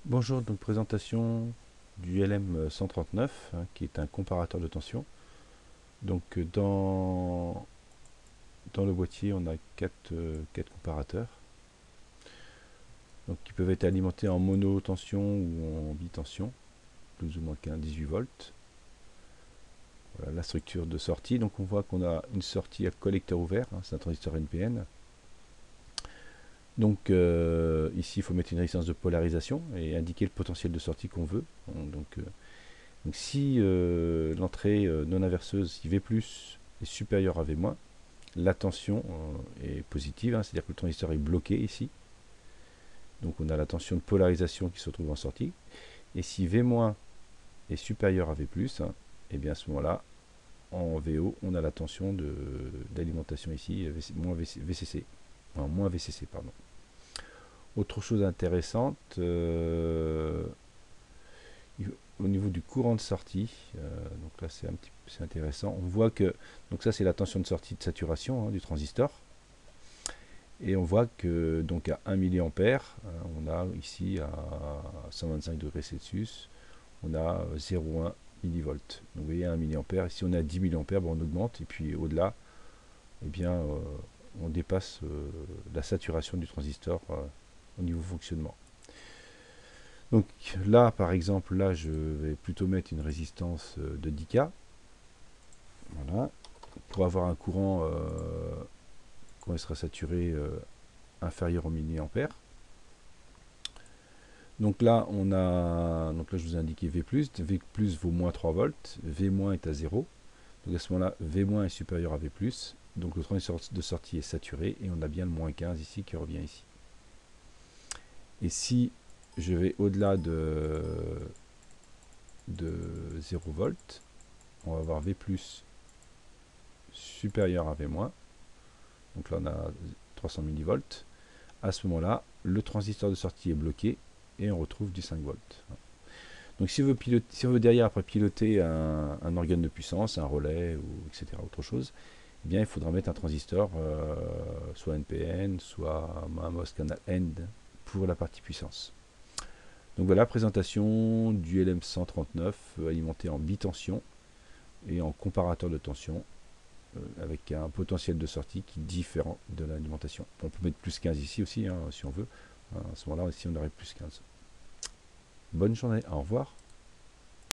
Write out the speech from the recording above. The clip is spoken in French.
Bonjour, donc présentation du LM139 qui est un comparateur de tension. Donc dans le boîtier on a quatre comparateurs donc, qui peuvent être alimentés en monotension ou en bitension, plus ou moins 18 volts. Voilà la structure de sortie. Donc on voit qu'on a une sortie à collecteur ouvert, c'est un transistor NPN. Donc ici il faut mettre une résistance de polarisation et indiquer le potentiel de sortie qu'on veut. Donc si l'entrée non inverseuse, si V+, est supérieure à V-, la tension est positive, c'est-à-dire que le transistor est bloqué ici. Donc on a la tension de polarisation qui se retrouve en sortie. Et si V- est supérieur à V+, et bien à ce moment-là, en VO, on a la tension d'alimentation ici, VCC, moins VCC, pardon. Autre chose intéressante, au niveau du courant de sortie, donc là c'est intéressant, on voit que, donc ça c'est la tension de sortie de saturation du transistor, et on voit que donc à 1 mA, on a ici à 125 degrés Celsius, on a 0,1 millivolts. Donc vous voyez 1 mA, ici on a 10 mA, bon, on augmente, et puis au-delà, eh bien, on dépasse la saturation du transistor au niveau fonctionnement. Donc là, par exemple, là, je vais plutôt mettre une résistance de 10K. Voilà. Pour avoir un courant, quand il sera saturé, inférieur au milliampère. Donc là, donc là, je vous ai indiqué V+. V+ vaut moins 3 volts. V- est à 0. Donc à ce moment-là, V- est supérieur à V+. Donc le transistor de sortie est saturé et on a bien le moins 15 ici qui revient ici. Et si je vais au-delà de 0 volts, on va avoir V+ supérieur à V-. Donc là, on a 300 millivolts. À ce moment-là, le transistor de sortie est bloqué et on retrouve du 5 volts. Donc si on veut derrière après piloter un organe de puissance, un relais, ou etc., autre chose, eh bien il faudra mettre un transistor, soit NPN, soit un MOS canal END pour la partie puissance. Donc voilà, présentation du LM139 alimenté en bitension et en comparateur de tension, avec un potentiel de sortie qui est différent de l'alimentation. On peut mettre plus 15 ici aussi, si on veut. À ce moment-là, ici, on aurait plus 15. Bonne journée, au revoir.